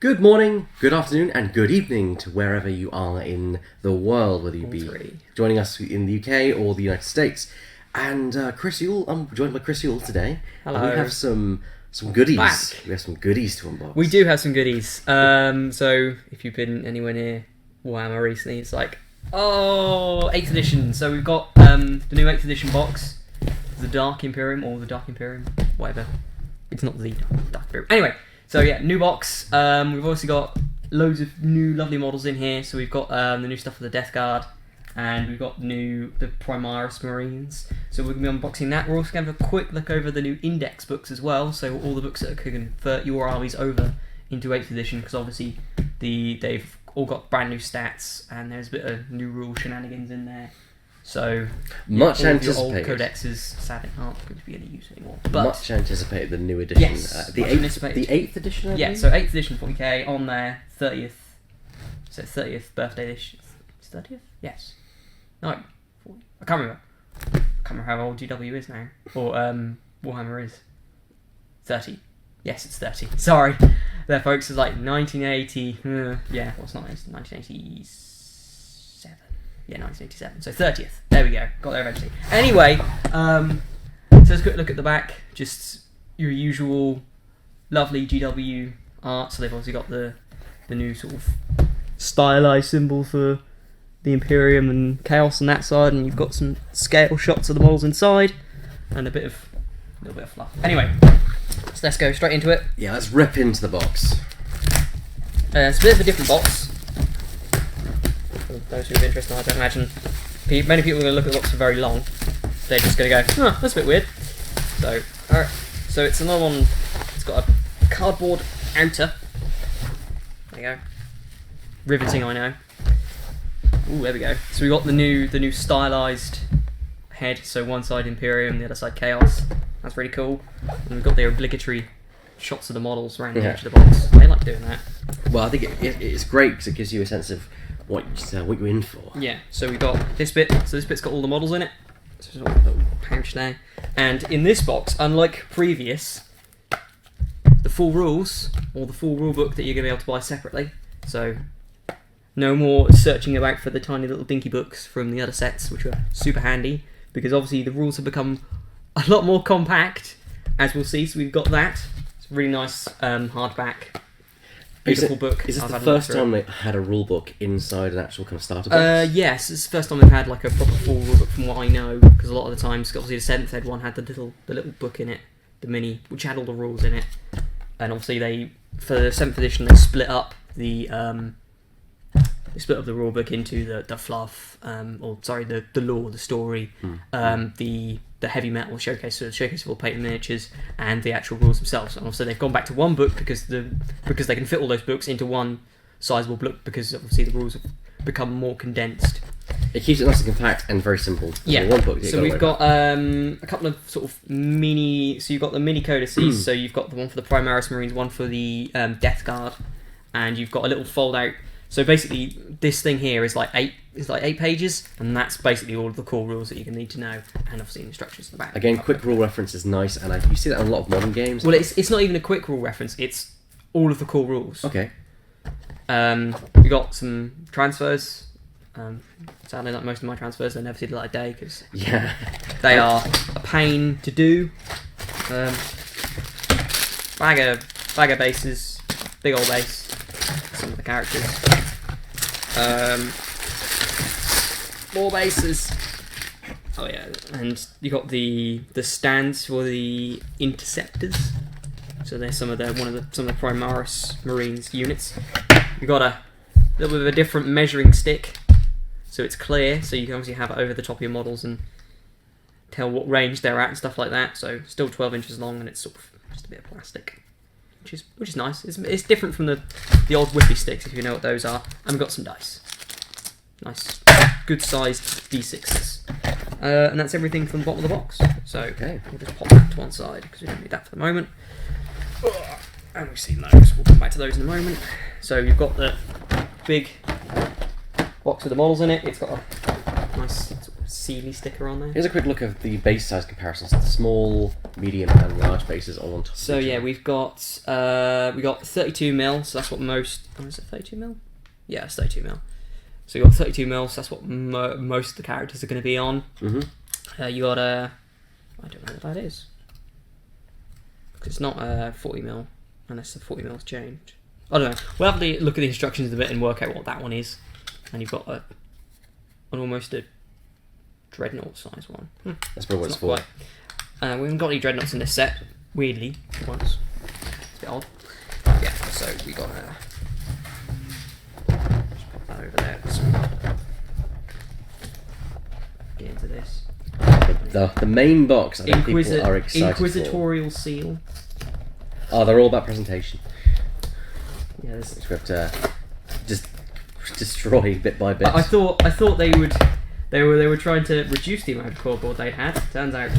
Good morning, good afternoon, and good evening to wherever you are in the world, whether you be joining us in the UK or the United States. And Chris Ewell, I'm joined by Chris Ewell today. Hello. And we have some goodies. Back. We have some goodies to unbox. We do have some goodies. So if you've been anywhere near Warhammer recently, it's like, 8th edition. So we've got the new 8th edition box, the Dark Imperium, or the Dark Imperium, whatever. It's not the Dark Imperium. Anyway, so yeah, new box. We've also got loads of new lovely models in here. So we've got the new stuff for the Death Guard, and we've got the Primaris Marines. So we're going to be unboxing that. We're also going to have a quick look over the new index books as well. So all the books that can convert your armies over into 8th edition, because obviously they've all got brand new stats, and there's a bit of new rule shenanigans in there. So much all anticipated. Your old codexes sadly aren't going to be any use anymore. But much anticipated, the new edition. Yes, the 8th edition. I believe? So 8th edition 40k on there, 30th. So 30th birthday edition. 30th? Yes. No, 40. I can't remember. I can't remember how old GW is now, or Warhammer is. 30. Yes, it's 30. Sorry, there, folks. It's like 1980. Yeah, well, it's not. It's 1987. Yeah, 1987. So 30th. There we go. Got there eventually. Anyway, so let's quick look at the back. Just your usual lovely GW art. So they've obviously got the new sort of stylized symbol for the Imperium and Chaos on that side, and you've got some scale shots of the models inside, and a little bit of fluff. Anyway, so let's go straight into it. Yeah, let's rip into the box. It's a bit of a different box. For those who are interested, I don't imagine many people are going to look at the box for very long. They're just going to go, oh, that's a bit weird. So, alright. So it's another one. It's got a cardboard outer. There you go. Riveting, I know. Ooh, there we go. So we got the new stylized head. So one side Imperium, the other side Chaos. That's really cool. And we've got the obligatory shots of the models around the edge of the box. They like doing that. Well, I think it's great because it gives you a sense of what you're in for. Yeah. So we've got this bit. So this bit's got all the models in it. So there's a little pouch there. And in this box, unlike previous, the full rules, or the full rule book that you're going to be able to buy separately. So no more searching about for the tiny little dinky books from the other sets, which are super handy, because obviously the rules have become a lot more compact, as we'll see. So we've got that. It's a really nice hardback, beautiful book. Is this the first time they had a rule book inside an actual kind of starter box? Yes, it's the first time they've had like a proper full rule book, from what I know, because a lot of the times, obviously the 7th ed one had the little book in it, the mini, which had all the rules in it, and obviously for the 7th edition they split up the rule book into the fluff, the lore, the story, the heavy metal showcase, so the showcase of all painted miniatures, and the actual rules themselves. And also they've gone back to one book because they can fit all those books into one sizable book, because obviously the rules have become more condensed. It keeps it nice and compact and very simple. Yeah. One book So we've got a couple of sort of mini. So you've got the mini codices. So you've got the one for the Primaris Marines, one for the Death Guard, and you've got a little fold out. So basically, this thing here is like 8 pages, and that's basically all of the core rules that you can need to know, and obviously instructions in the back. Again, quick rule reference is nice, and you see that in a lot of modern games. Well, it's not even a quick rule reference; it's all of the core rules. Okay. We got some transfers. Sadly, like most of my transfers, they never see the light of day because they are a pain to do. Bag of bases, big old base. Some of the characters. More bases. Oh yeah, and you got the stands for the Interceptors. So there's some of the Primaris Marines units. You got a little bit of a different measuring stick, so it's clear, so you can obviously have it over the top of your models and tell what range they're at and stuff like that. So still 12 inches long, and it's sort of just a bit of plastic. Which is nice. It's different from the old whippy sticks, if you know what those are. And we've got some dice. Nice, good sized D6s. And that's everything from the bottom of the box. So we'll just pop that to one side because we don't need that for the moment. And we've seen those. We'll come back to those in a moment. So you've got the big box with the models in it. It's got a nice Sealy sticker on there. Here's a quick look of the base size comparisons. The small, medium, and large bases all on top. So yeah, we've got 32mm. So that's what most. Oh, is it 32mm? Yeah, it's 32mm. So you got 32mm. So that's what most of the characters are going to be on. Mm-hmm. You got I don't know what that is. Because it's not 40mm unless the 40mm changed. I don't know. We'll have to look at the instructions a bit and work out what that one is. And you've got almost a dreadnought size one. That's probably what it's for. Quite. We haven't got any dreadnoughts in this set, weirdly, for once. It's a bit odd. Yeah, so we got just pop that over there. So get into this. The main box, I think people are excited Inquisitorial seal. Oh, they're all about presentation. Yeah, there's... We have to just destroy bit by bit. I thought they were trying to reduce the amount of cardboard they had. Turns out,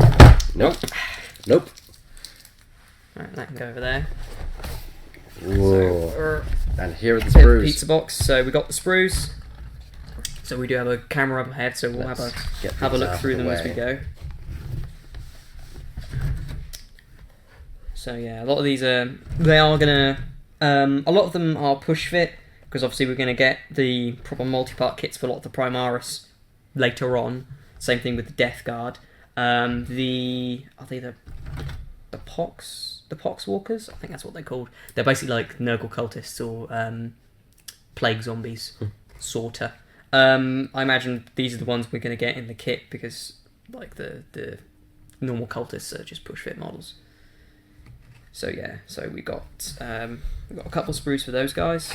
nope. Right, that can go over there. Whoa. So, and here are the sprues. Pizza box. So we got the sprues. So we do have a camera up ahead, so we'll have a look through them as we go. So yeah, a lot of these a lot of them are push fit because obviously we're gonna get the proper multi-part kits for a lot of the Primaris later on. Same thing with the Death Guard. Are they the Pox Walkers? I think that's what they're called. They're basically like Nurgle cultists or plague zombies, sorta. I imagine these are the ones we're going to get in the kit because like the normal cultists are just push fit models. So yeah, so we got a couple of sprues for those guys.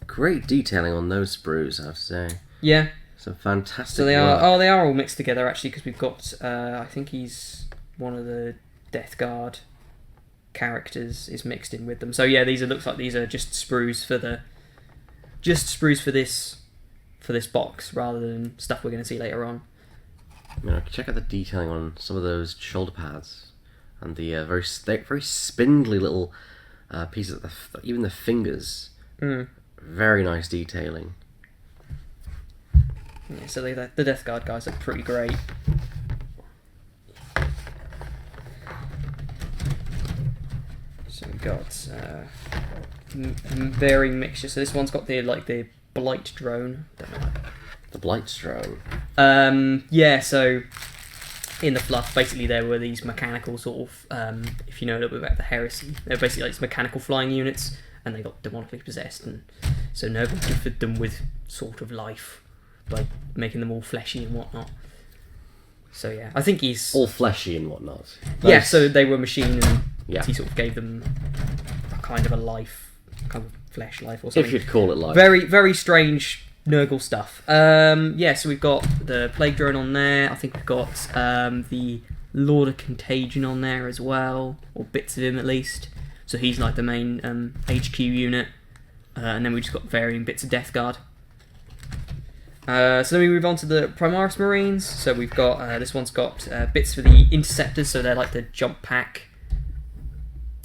Great detailing on those sprues, I have to say. Yeah. Some fantastic. So they work. are all mixed together actually because we've got I think he's one of the Death Guard characters is mixed in with them. So yeah, looks like these are just sprues for this box rather than stuff we're going to see later on. I mean, I can check out the detailing on some of those shoulder pads and the very spindly little pieces. Even the fingers, very nice detailing. Yeah, so the Death Guard guys are pretty great. So we've got varying mixture. So this one's got the Blight drone. Don't know. The Blight drone. Yeah. So in the fluff, basically there were these mechanical sort of. If you know a little bit about the heresy, they're basically like these mechanical flying units, and they got demonically possessed, and so Nurgle gifted them with sort of life by making them all fleshy and whatnot. So yeah, I think he's all fleshy and whatnot. Yeah, so they were machine, and yeah. He sort of gave them a kind of a life, kind of flesh life or something. If you'd call it life. Very, very strange Nurgle stuff. Yeah, so we've got the Plague Drone on there. I think we've got the Lord of Contagion on there as well, or bits of him at least. So he's like the main HQ unit. And then we just got varying bits of Death Guard. So then we move on to the Primaris Marines. So we've got this one's got bits for the Interceptors, so they're like the jump pack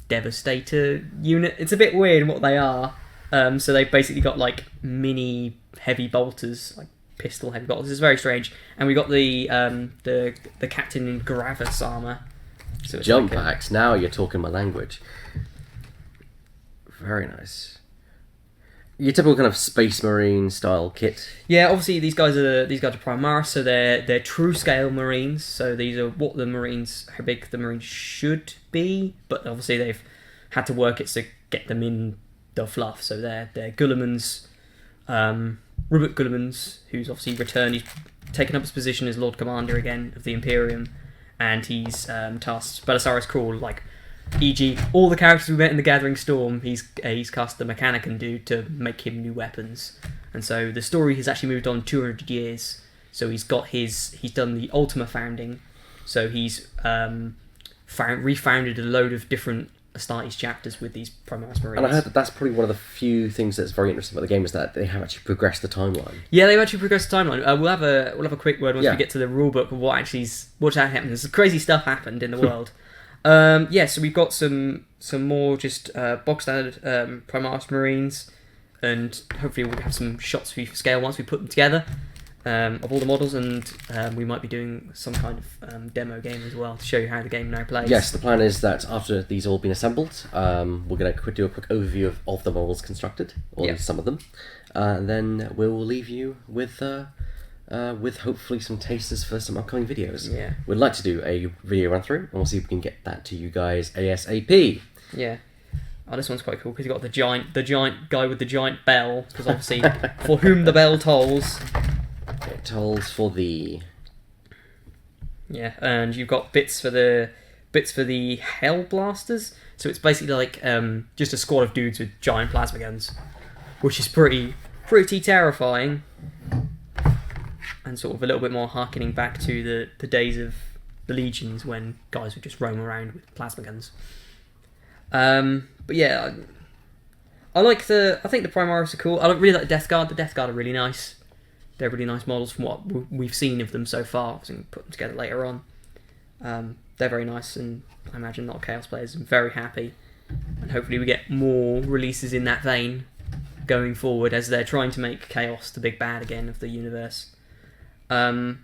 Devastator unit. It's a bit weird what they are. So they've basically got like mini heavy bolters, like pistol heavy bolters. It's very strange. And we got the Captain in Gravis armor. So it's jump like packs. Now you're talking my language. Very nice. Your typical kind of Space Marine style kit. Yeah, obviously these guys are Primaris, so they're true scale Marines. So these are what the Marines, how big the Marines should be, but obviously they've had to work it to get them in the fluff. So they're Guilliman's, Robert Guilliman's, who's obviously returned. He's taken up his position as Lord Commander again of the Imperium, and he's tasked Belisarius Crawl, like. E.g., all the characters we met in the Gathering Storm, he's cast the Mechanicum dude to make him new weapons, and so the story has actually moved on 200 years. So he's done the Ultima founding, so he's refounded a load of different Astartes chapters with these Primaris Marines. And I heard that's probably one of the few things that's very interesting about the game is that they have actually progressed the timeline. Yeah, they've actually progressed the timeline. We'll have a quick word once we get to the rulebook of what actually happened. Some crazy stuff happened in the world. So we've got some more just box standard Primaris Marines, and hopefully we'll have some shots for you for scale once we put them together. of all the models, and we might be doing some kind of demo game as well to show you how the game now plays. Yes, the plan is that after these all been assembled, we're going to do a quick overview of the models constructed, or at least some of them, and then we'll leave you with hopefully some tasters for some upcoming videos. Yeah. We'd like to do a video run through, and we'll see if we can get that to you guys ASAP. Yeah. Oh, this one's quite cool because you've got the giant guy with the giant bell, because obviously for whom the bell tolls. It tolls for thee. Yeah, and you've got bits for the Hell Blasters. So it's basically like just a squad of dudes with giant plasma guns, which is pretty terrifying, and sort of a little bit more harkening back to the days of the Legions when guys would just roam around with plasma guns. But yeah, I think the Primaris are cool. I really like the Death Guard. The Death Guard are really nice. They're really nice models from what we've seen of them so far. So we can put them together later on. They're very nice, and I imagine a lot of Chaos players are very happy. And hopefully we get more releases in that vein going forward, as they're trying to make Chaos the big bad again of the universe. The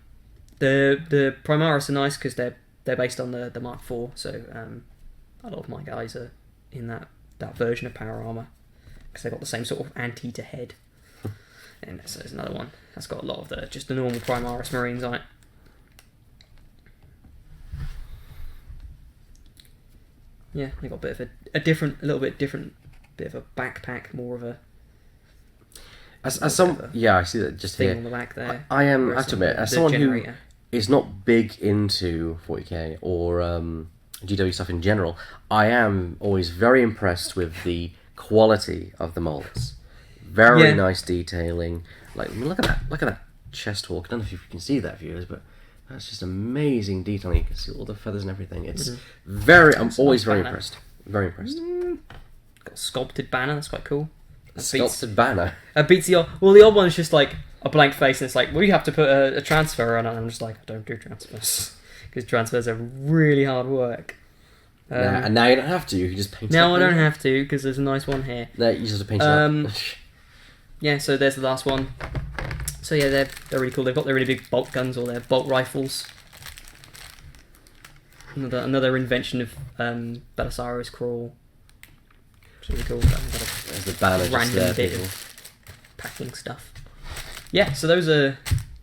Primaris are nice because they're based on the Mark IV, so a lot of my guys are in that version of power armor because they've got the same sort of ante to head. And so there's another one that's got a lot of the normal Primaris Marines on it. Yeah, they got a bit of a little bit different bit of a backpack, more of a. Yeah, I see that just thing here. on the back there. I have to admit, as someone who is not big into 40k or GW stuff in general, I am always very impressed with the quality of the molds. Very nice detailing. Like, I mean, look at that chest hawk. I don't know if you can see that, viewers, but that's just amazing detailing. You can see all the feathers and everything. It's I'm always very impressed. Very impressed. Got a sculpted banner. That's quite cool. Sculpted banner. It beats the old one's just like a blank face, and it's like, well, you have to put a transfer on it. And I'm just like, I don't do transfers because transfers are really hard work. And now you don't have to. You can just paint it up. Now I don't have to because there's a nice one here. No, you just have to paint it up. Yeah, so there's the last one. So yeah, they're really cool. They've got their really big bolt guns or their bolt rifles. Another invention of Belisarius Crawl. It's really cool. There's the banner just there, people. Packing stuff. Yeah, so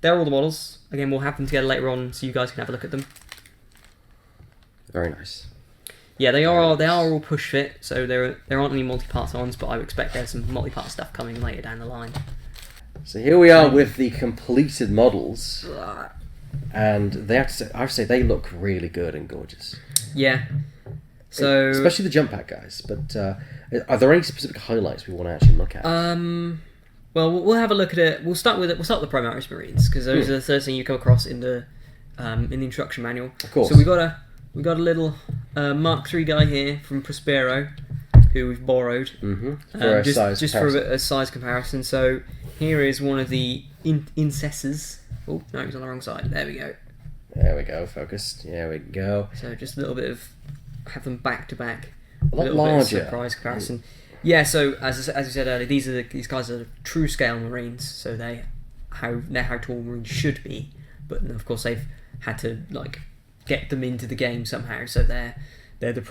they're all the models. Again, we'll have them together later on so you guys can have a look at them. Very nice. Yeah, they are all push fit, so there aren't any multi-parts ones, but I would expect there's some multi-part stuff coming later down the line. So here we are with the completed models, and I have to say they look really good and gorgeous. Yeah. So especially the jump pack guys. But are there any specific highlights we want to actually look at? Well, we'll have a look at it. We'll start with the Primaris Marines because those are the first thing you come across in the instruction manual. Of course. So we got a little Mark III guy here from Prospero, who we've borrowed. For a size comparison. So here is one of the incessors. Oh no, he was on the wrong side. There we go. There we go. Focused. There we go. So just a little bit of have them back to back. A lot larger. Surprise comparison. Yeah. So as you said earlier, these guys are true scale Marines. So they're how tall Marines should be, but of course they've had to get them into the game somehow. So they're the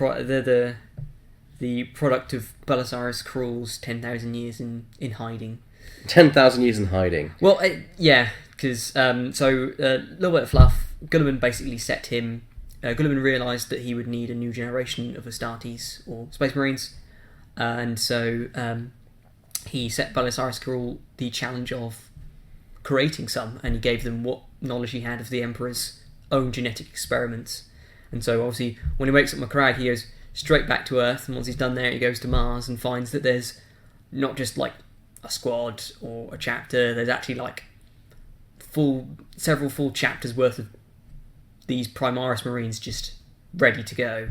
product of Belisarius Crawl's 10,000 years in hiding. 10,000 years in hiding. Well, yeah, because a little bit of fluff. Gulliman basically set him. Gulliman realised that he would need a new generation of Astartes or Space Marines, and so he set Belisarius Crawl the challenge of creating some, and he gave them what knowledge he had of the Emperor's own genetic experiments. And so obviously when he wakes up Macragge, he goes straight back to Earth, and once he's done there he goes to Mars and finds that there's not just a squad or a chapter, there's actually several full chapters worth of these Primaris Marines just ready to go.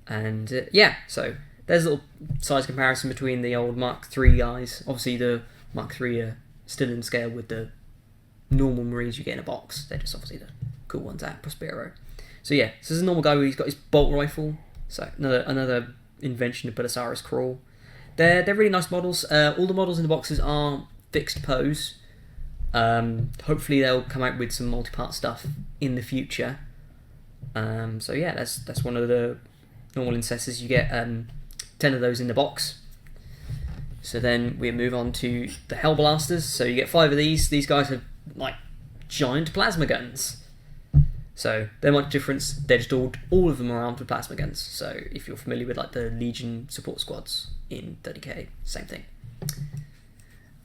And so there's a little size comparison between the old Mark III guys. Obviously the Mark III are still in scale with the normal Marines you get in a box. They're just obviously the cool ones at Prospero. So yeah, so there's a normal guy where he's got his bolt rifle. So another invention of Belisarius Crawl. They're really nice models. All the models in the boxes are fixed pose. Hopefully they'll come out with some multi-part stuff in the future. So yeah, that's one of the normal Interceptors. You get 10 of those in the box. So then we move on to the Hellblasters. So you get 5 of these. These guys have like giant plasma guns. So they're much different. They're just all of them are armed with plasma guns. So if you're familiar with like the Legion support squads in 30k, same thing.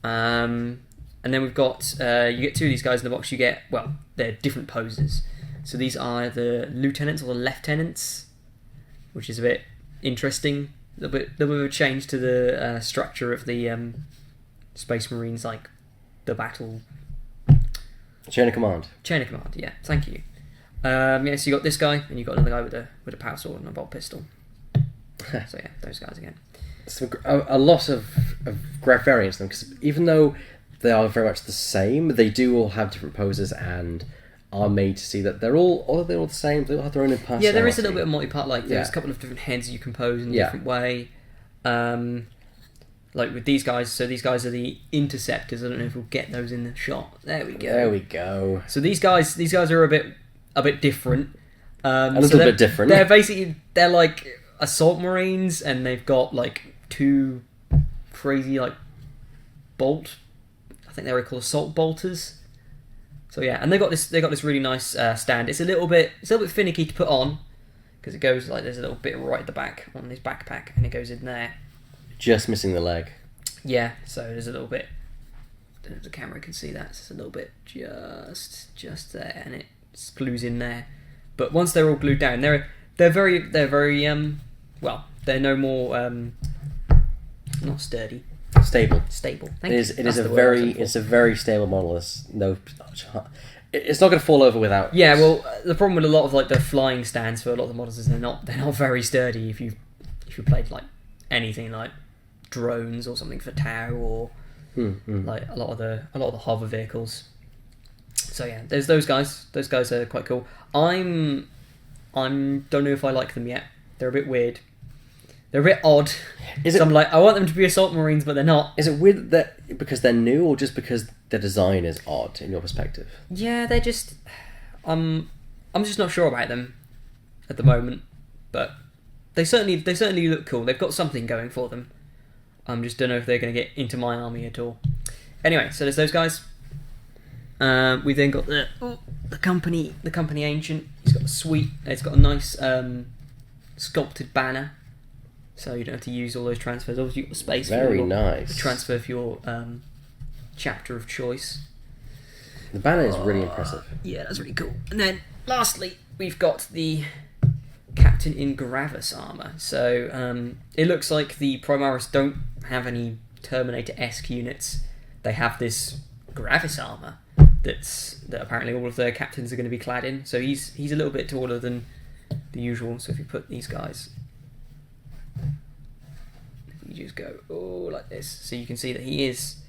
And then we've got you get 2 of these guys in the box. You get, well, they're different poses. So these are the lieutenants or the lieutenants, which is a bit interesting. A little bit of a change to the structure of the Space Marines, like the battle. Chain of command. Chain of command, yeah. Thank you. Yeah, so you got this guy, and you got another guy with a power sword and a bolt pistol. So yeah, those guys again. So a lot of great variance in them, because even though they are very much the same, they do all have different poses and are made to see that they're all the same. They all have their own personality. Yeah, there is a little bit of multi-part. Like there's a couple of different heads you can pose in a different way. Like with these guys, so these guys are the Interceptors. I don't know if we'll get those in the shot. There we go. There we go. So these guys are a bit different. A little bit different. They're like assault marines, and they've got like 2 crazy like bolt. I think they're called assault bolters. So yeah, and they got this really nice stand. It's a little bit finicky to put on because it goes like there's a little bit right at the back on this backpack, and it goes in there. Just missing the leg. Yeah, so there's a little bit. I don't know if the camera can see that. It's a little bit just there, and it glues in there. But once they're all glued down, they're very well. They're no more not sturdy. Stable. Thank you. It is a very stable model. It's not going to fall over without. Yeah, well, the problem with a lot of like the flying stands for a lot of the models is they're not very sturdy. If you played like anything like drones or something for Tau or like a lot of the hover vehicles. So yeah, there's those guys. Those guys are quite cool. I'm don't know if I like them yet. They're a bit weird. They're a bit odd. I'm like, I want them to be assault marines, but they're not. Is it weird that because they're new, or just because the design is odd in your perspective? Yeah, they're just. I'm just not sure about them at the moment, but they certainly look cool. They've got something going for them. I just don't know if they're going to get into my army at all. Anyway, so there's those guys. We then got the company ancient. It's got a nice sculpted banner. So you don't have to use all those transfers. Obviously, you've got the space. Very nice. Transfer for your chapter of choice. The banner is really impressive. Yeah, that's really cool. And then, lastly, we've got the Captain in Gravis armour. So it looks like the Primaris don't have any Terminator-esque units. They have this Gravis armour that apparently all of their captains are going to be clad in. So he's a little bit taller than the usual. So if you put these guys... You just go like this, so you can see that he's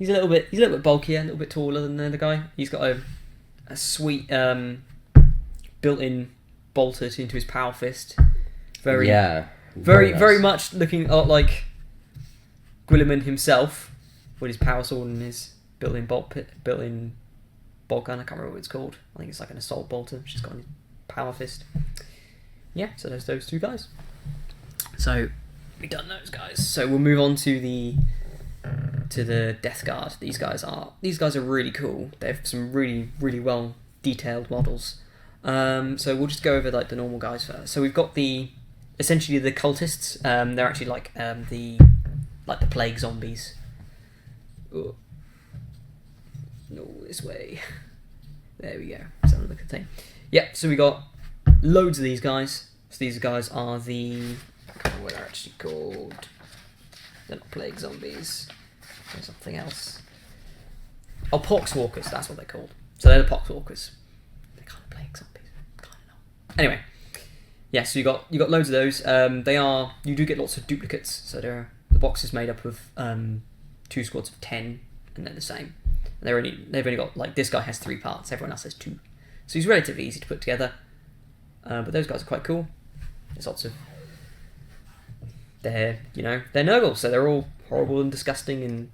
a little bit bulkier, a little bit taller than the other guy. He's got a sweet built-in bolter into his power fist. Very nice. Much looking like Guilliman himself with his power sword and his built-in bolt gun. I can't remember what it's called. I think it's like an assault bolter. She's got his power fist. Yeah, so there's those 2 guys. So. We've done those guys, so we'll move on to the Death Guard. These guys are really cool. They have some really well detailed models. So we'll just go over like the normal guys first. So we've got essentially the cultists. They're actually like the plague zombies. Oh. No, this way. There we go. Let's have a look at the thing. Yeah. So we got loads of these guys. So these guys are the. I don't know what they're actually called. They're not plague zombies. There's something else. Oh, poxwalkers, that's what they're called. So they're the poxwalkers. They're kind of plague zombies. Kind of not. Anyway. Yeah, so you got loads of those. You do get lots of duplicates. So the box is made up of 2 squads of 10, and they're the same. And they've only got, like, this guy has 3 parts, everyone else has 2. So he's relatively easy to put together. But those guys are quite cool. There's lots of... They're Nurgle, so they're all horrible and disgusting and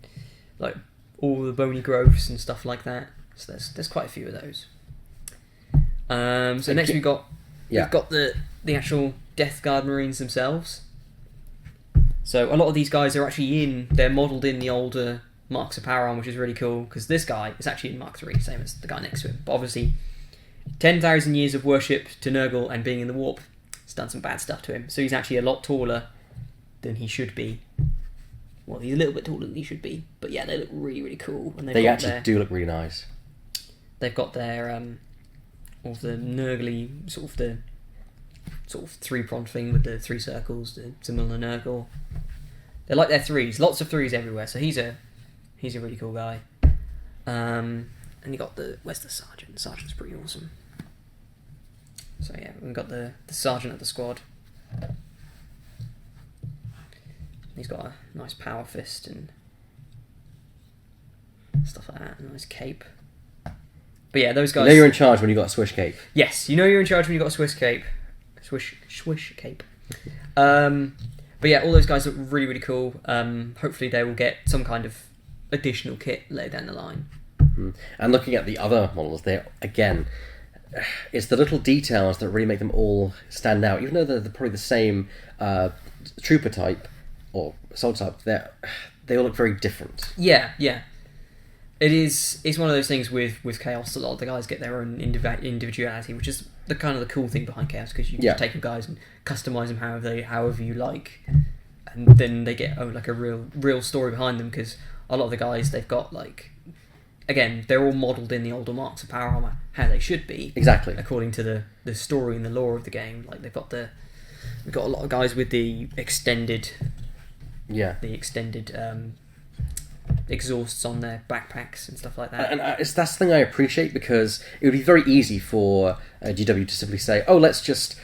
like all the bony growths and stuff like that. So there's quite a few of those. So next we've got the actual Death Guard Marines themselves. So a lot of these guys are actually they're modelled in the older Marks of Power Armor, which is really cool, because this guy is actually in Mark 3, same as the guy next to him. But obviously, 10,000 years of worship to Nurgle and being in the warp has done some bad stuff to him. So he's actually a lot taller than he should be. Well, he's a little bit taller than he should be. But yeah, they look really, really cool. And they actually do look really nice. They've got their all the Nurgly sort of three-pronged thing with the 3 circles, the similar Nurgle. They're like their 3s, lots of 3s everywhere. So he's a really cool guy. And you got where's the sergeant? The sergeant's pretty awesome. So yeah, we've got the sergeant of the squad. He's got a nice power fist and stuff like that. A nice cape. But yeah, those guys. You know you're in charge when you got a swish cape. Yes, you know you're in charge when you got a Swiss cape. Swish cape. But yeah, all those guys look really, really cool. Hopefully they will get some kind of additional kit later down the line. And looking at the other models, it's the little details that really make them all stand out. Even though they're probably the same trooper type or soldier type, they all look very different. Yeah. It's one of those things with Chaos. A lot of the guys get their own individuality, which is the kind of the cool thing behind Chaos, because you can take your guys and customize them however you like, and then they get like a real story behind them. Because a lot of the guys, they've got again, they're all modelled in the older Marks of Power Armor, how they should be, exactly according to the story and the lore of the game. Like we've got a lot of guys with the extended exhausts on their backpacks and stuff like that. And that's the thing I appreciate, because it would be very easy for GW to simply say, "Oh, let's just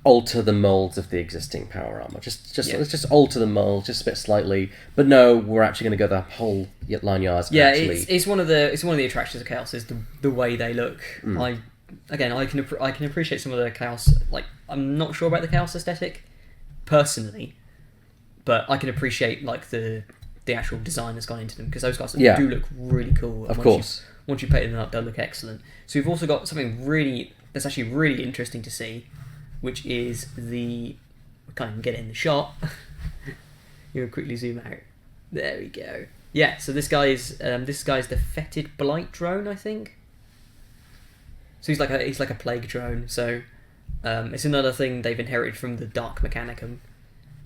alter the molds of the existing power armor. Let's just alter the mold just a bit slightly." But no, we're actually going to go the whole 9 yards. Yeah, it's one of the attractions of Chaos is the way they look. I can appreciate some of the Chaos. Like, I'm not sure about the Chaos aesthetic personally, but I can appreciate the actual design that's gone into them, because those guys do look really cool. Of course. Once you paint them up, they'll look excellent. So we've also got something that's actually really interesting to see, which is we can't even get it in the shot. You'll quickly zoom out. There we go. Yeah, so this guy's the Fetid Blight drone, I think. So he's like a plague drone. So it's another thing they've inherited from the Dark Mechanicum.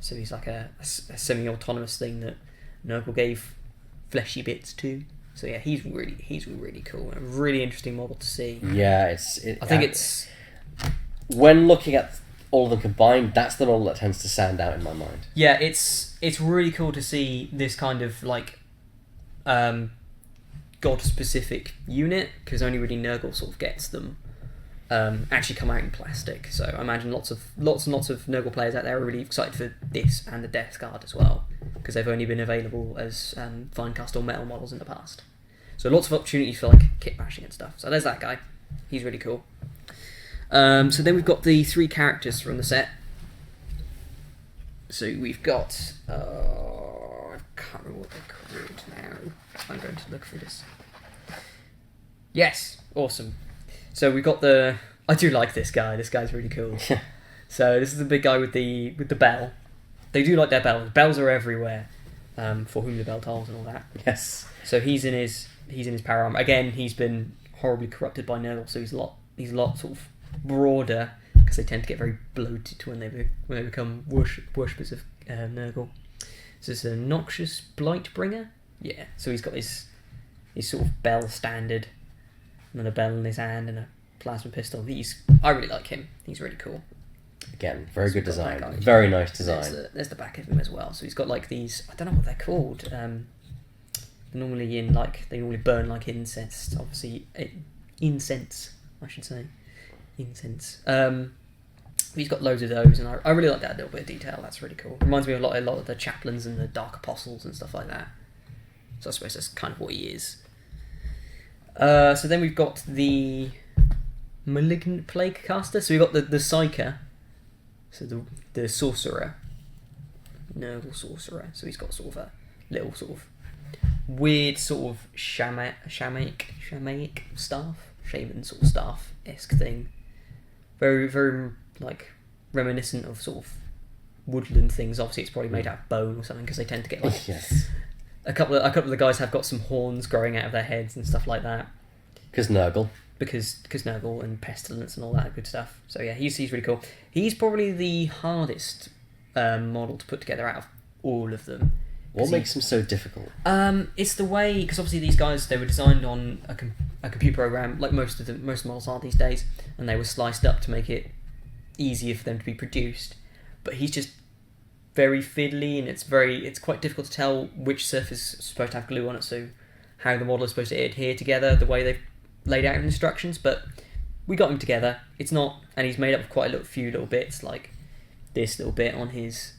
So he's like a semi-autonomous thing that Nurgle gave fleshy bits to. So yeah, he's really cool and a really interesting model to see. Yeah, I think it's when looking at all of them combined, that's the model that tends to stand out in my mind. Yeah, it's really cool to see this kind of god-specific unit, because only really Nurgle sort of gets them. Actually come out in plastic. So I imagine lots and lots of Nurgle players out there are really excited for this and the Death Guard as well, because they've only been available as fine cast or metal models in the past. So lots of opportunities for kit bashing and stuff. So there's that guy. He's really cool. So then we've got the 3 characters from the set. So we've got I can't remember what they're called now. I'm going to look for this. Yes, awesome. So we've got I do like this guy. This guy's really cool. So this is the big guy with the bell. They do like their bells. Bells are everywhere. For whom the bell tolls and all that. Yes. So he's in his power armor. Again, he's been horribly corrupted by Nurgle, so he's a lot sort of broader, because they tend to get very bloated when they become worshippers of Nurgle. So it's a Noxious Blightbringer. Yeah. So he's got his sort of bell standard, and then a bell in his hand and a plasma pistol. I really like him. He's really cool. Again, very good design. Very nice design. There's the back of him as well. So he's got these. I don't know what they're called. They're normally they normally burn like incense. Obviously, incense. I should say, incense. He's got loads of those, and I really like that little bit of detail. That's really cool. Reminds me of a lot of the chaplains and the Dark Apostles and stuff like that. So I suppose that's kind of what he is. So then we've got the Malignant Plague Caster. So we've got the Psyker. So the Sorcerer. Nurgle Sorcerer. So he's got sort of a little sort of weird sort of shamanic staff, shaman sort of staff-esque thing. Very, very like reminiscent of sort of woodland things. Obviously, it's probably made out of bone or something because they tend to get like yes. A couple of the guys have got some horns growing out of their heads and stuff like that. Because Nurgle. Because Nurgle and pestilence and all that good stuff. So yeah, he's really cool. He's probably the hardest model to put together out of all of them. What makes him so difficult? It's the way, because obviously these guys, they were designed on a computer program, like most models are these days, and they were sliced up to make it easier for them to be produced. But he's just very fiddly, and it's quite difficult to tell which surface is supposed to have glue on it, so how the model is supposed to adhere together, the way they've laid out in instructions. But we got him together. It's not, and he's made up of quite a few little bits, like this little bit on this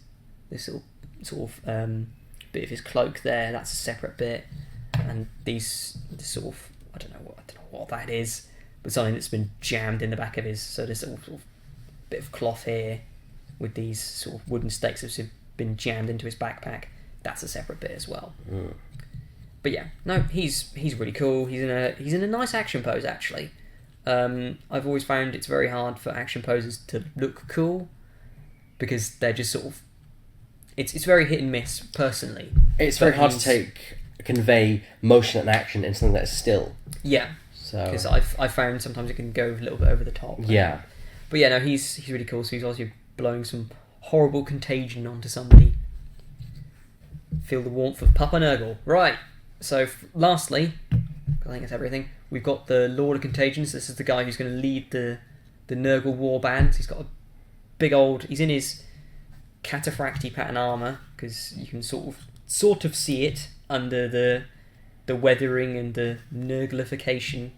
little sort of bit of his cloak there. That's a separate bit, and this sort of I don't know what that is, but something that's been jammed in the back of his. So this sort of bit of cloth here with these sort of wooden stakes that have been jammed into his backpack. That's a separate bit as well. Mm. But yeah, no, he's really cool. He's in a nice action pose actually. I've always found it's very hard for action poses to look cool because they're just sort of it's very hit and miss personally. It's very hard to convey motion and action in something that's still. Yeah. So because I found sometimes it can go a little bit over the top. Yeah. But yeah, no, he's really cool. So he's also blowing some horrible contagion onto somebody. Feel the warmth of Papa Nurgle. Right. So lastly, I think that's everything. We've got the Lord of Contagions. This is the guy who's going to lead the Nurgle war band. He's got a big old. He's in his cataphracty pattern armor because you can sort of see it under the weathering and the Nurglification.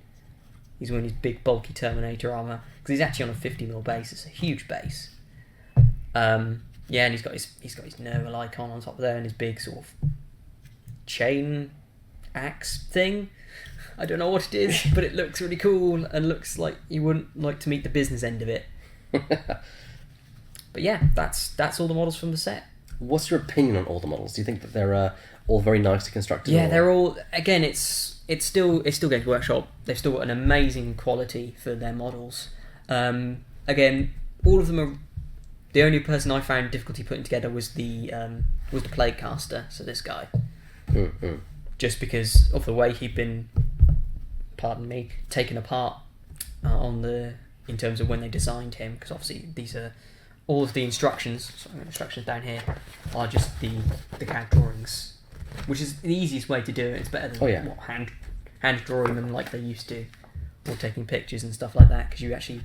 He's wearing his big bulky Terminator armor because he's actually on a 50mm base. It's a huge base. Yeah, and he's got his Nurgle icon on top there and his big sort of chain axe thing. I don't know what it is, but it looks really cool and looks like you wouldn't like to meet the business end of it. But yeah, that's all the models from the set. What's your opinion on all the models? Do you think that they're all very nicely constructed? Yeah, they're all. Again, it's still Games Workshop. They've still got an amazing quality for their models. Again, all of them are. The only person I found difficulty putting together was the Plague Caster. So this guy, just because of the way he'd been, pardon me, taken apart in terms of when they designed him. Because obviously these are. All of the instructions down here are just the CAD drawings, which is the easiest way to do it. It's better than hand drawing them like they used to, or taking pictures and stuff like that. Because you actually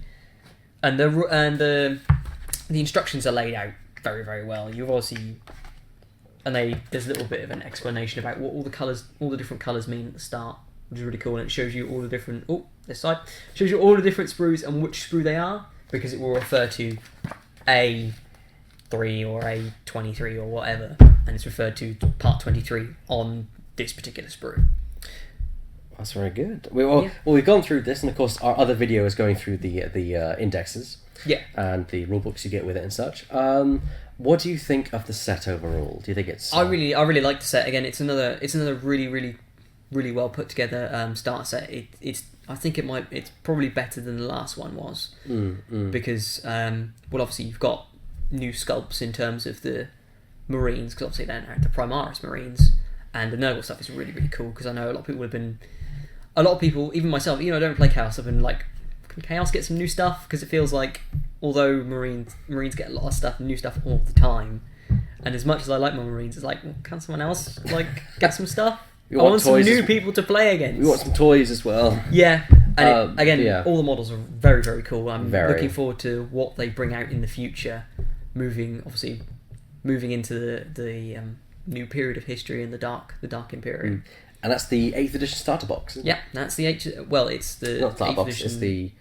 and the instructions are laid out very, very well. You've obviously there's a little bit of an explanation about what all the different colours mean at the start, which is really cool, and it shows you all the different shows you all the different sprues and which sprue they are, because it will refer to A3 or A23 or whatever, and it's referred to part 23 on this particular sprue. That's very good. We've gone through this, and of course our other video is going through the indexes, and the rule books you get with it and such. What do you think of the set overall? Do you think it's? I really like the set. Again, it's another really, really, really well put together starter set. I think it's probably better than the last one was, because obviously you've got new sculpts in terms of the Marines, because obviously they're now the Primaris Marines, and the Nurgle stuff is really, really cool, because I know a lot of people, even myself, I don't play Chaos, I've been like, can Chaos get some new stuff? Because it feels like, although Marines get a lot of stuff, new stuff all the time, and as much as I like my Marines, it's like, well, can someone else get some stuff? I want some new people to play against. We want some toys as well. Yeah, and all the models are very, very cool. I'm looking forward to what they bring out in the future, moving into the new period of history in the Dark Imperium. And that's the 8th edition starter box, isn't it? Yeah, that's the 8th. Well, it's the not starter 8th box. edition It's the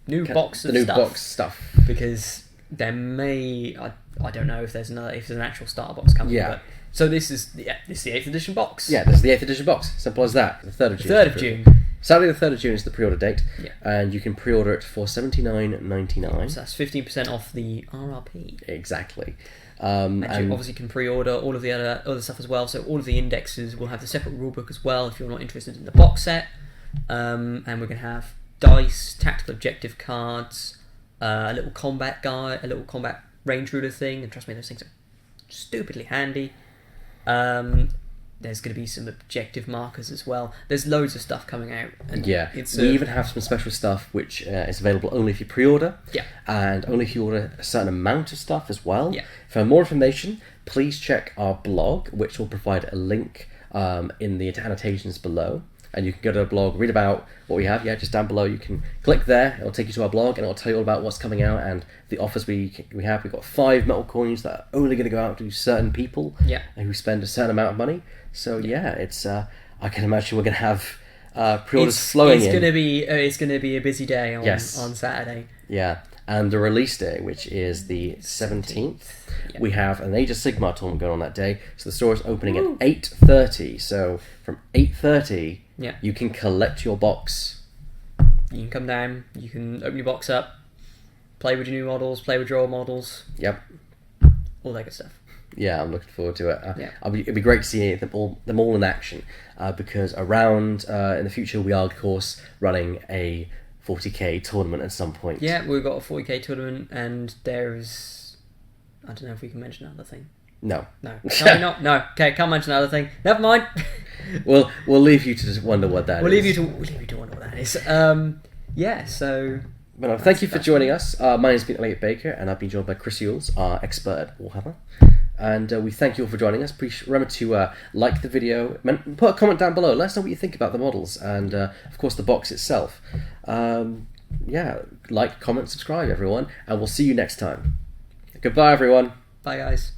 new box of the new stuff. box stuff. Because there may I don't know if there's an actual starter box coming. Yeah. But, so this is the 8th edition box. Yeah, this is the 8th edition box. Simple as that. The 3rd of June. 3rd of June. Saturday the 3rd of June is the pre-order date, Yeah. and you can pre-order it for $79.99. So that's 15% off the RRP. Exactly. And you obviously can pre-order all of the other stuff as well. So all of the indexes will have the separate rulebook as well if you're not interested in the box set. And we're going to have dice, tactical objective cards, a little combat guide, a little combat range ruler thing. And trust me, those things are stupidly handy. There's going to be some objective markers as well. There's loads of stuff coming out. And Yeah, it's, we even have some special stuff which is available only if you pre-order. Yeah. And only if you order a certain amount of stuff as well. Yeah. For more information, please check our blog, which will provide a link in the annotations below. And you can go to our blog, read about what we have. Yeah, just down below, you can click there. It'll take you to our blog, and it'll tell you all about what's coming out and the offers we have. We've got 5 metal coins that are only going to go out to certain people who spend a certain amount of money. So yeah, it's I can imagine we're going to have pre-orders flowing in. It's going to be a busy day on Saturday. Yeah, and the release day, which is the 17th, Yeah. we have an Age of Sigmar tournament going on that day. So the store is opening at 8:30. So from 8:30, you can collect your box. You can come down, you can open your box up, play with your new models, play with your old models. Yep. All that good stuff. Yeah, I'm looking forward to it. Yeah. It'd be great to see them all in action, because around in the future we are, of course, running a 40k tournament at some point. Yeah, we've got a 40k tournament, and there's... I don't know if we can mention another thing. No. No. No. Okay, can't mention another thing. Never mind. We'll leave you to just wonder what that is. We'll leave you to wonder what that is. Yeah, so... But thank you for joining us. My name's been Elliot Baker, and I've been joined by Chris Ewles, our expert at Warhammer. And we thank you all for joining us. Remember to like the video, put a comment down below. Let us know what you think about the models and, of course, the box itself. Yeah, like, comment, subscribe, everyone, and we'll see you next time. Goodbye, everyone. Bye, guys.